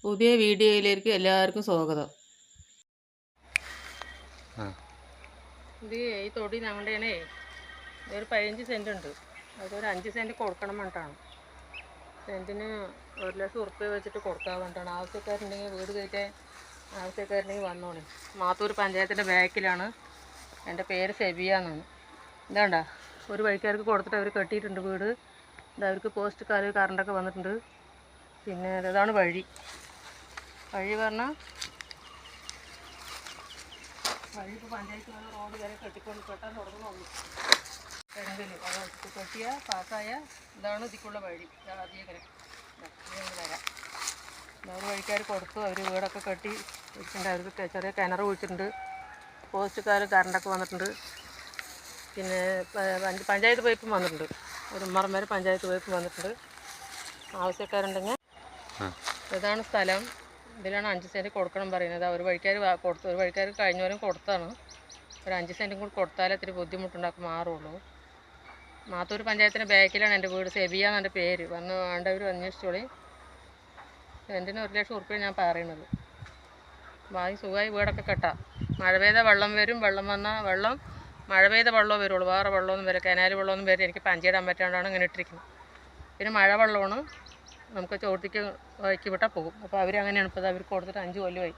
പുതിയ വീഡിയോയിലേക്ക് എല്ലാവർക്കും സ്വാഗതം. ഇത് ഈ തൊടി ഞങ്ങളുടെയാണേ ഒരു 15 സെൻറ്റ് ഉണ്ട്. അതൊരു 5 സെൻറ്റ് കൊടുക്കണം പറഞ്ഞിട്ടാണ്. സെൻറ്റിന് 1,00,000 ഉറുപ്പ്യ വെച്ചിട്ട് കൊടുക്കാൻ വേണ്ടിയിട്ടാണ്. ആവശ്യക്കാരുണ്ടെങ്കിൽ വീട് കയറ്റാൻ ആവശ്യക്കാരുണ്ടെങ്കിൽ വന്നോളി. മാത്തൂർ പഞ്ചായത്തിൻ്റെ ബാക്കിലാണ്. എൻ്റെ പേര് സെബിയ എന്നാണ്. ഇതാണ്ട ഒരു വഴിക്കാർക്ക് കൊടുത്തിട്ട് അവർ കെട്ടിയിട്ടുണ്ട് വീട്. ഇത് അവർക്ക് പോസ്റ്റ് കറണ്ടൊക്കെ വന്നിട്ടുണ്ട്. പിന്നെ ഇതാണ് വഴി പറഞ്ഞാൽ വഴി ഇപ്പോൾ പഞ്ചായത്ത് റോഡ് വരെ കെട്ടാൻ തുടങ്ങുന്നുള്ളൂ. എങ്കിൽ അത് കെട്ടിയ പാസ്സായ ഇതാണ് ഇതിക്കുള്ള വഴി. ആദ്യമേ വരാം. ഒരു വഴിക്കാർ കൊടുത്തു. അവർ വീടൊക്കെ കെട്ടി വെച്ചിട്ടുണ്ട്. അവർക്ക് ചെറിയ കിണർ കുഴിച്ചിട്ടുണ്ട്. പോസ്റ്റുകാർ കറണ്ടൊക്കെ വന്നിട്ടുണ്ട്. പിന്നെ പഞ്ചായത്ത് പൈപ്പും വന്നിട്ടുണ്ട്. ഒരു ഉമ്മറം വരെ പഞ്ചായത്ത് പൈപ്പ് വന്നിട്ടുണ്ട്. ആവശ്യക്കാരുണ്ടെങ്കിൽ ഇതാണ് സ്ഥലം. ഇതിലാണ് 5 സെൻറ്റ് കൊടുക്കണം പറയുന്നത്. ഒരു വഴിക്കാർ കൊടുത്തു. ഒരു വഴിക്കാർ കഴിഞ്ഞവരും കൊടുത്താണ്. ഒരു 5 സെൻറ്റും കൂടി കൊടുത്താലേ ഇത്തിരി ബുദ്ധിമുട്ടുണ്ടാക്കും മാറുള്ളൂ. മാത്തൂർ പഞ്ചായത്തിൻ്റെ ബാക്കിലാണ് എൻ്റെ വീട്. സെബിയ എന്നെ പേര്. വന്ന് വേണ്ടവർ അന്വേഷിച്ചോളി. സെൻറ്റിന് 1,00,000 ഉറുപ്പ്യ ഞാൻ പറയണത്. ബാക്കി സുഖമായി വീടൊക്കെ കെട്ടാം. മഴ പെയ്ത വെള്ളം വരും. വെള്ളം വന്നാൽ മഴ പെയ്ത വെള്ളമേ വരുള്ളൂ. വേറെ വെള്ളമൊന്നും വരില്ല. കനാല് വെള്ളമൊന്നും വരില്ല. എനിക്ക് പഞ്ചിടാൻ പറ്റാണ്ടാണ് ഇങ്ങനെ ഇട്ടിരിക്കുന്നത്. പിന്നെ മഴ വെള്ളമാണ്. നമുക്ക് ചോട്ടിക്ക് വഴിക്ക് വിട്ടാൽ പോകും. അപ്പോൾ അവരങ്ങനെയാണ്. ഇപ്പോൾ അവർക്ക് കൊടുത്തിട്ട് 5 കൊല്ലമായി.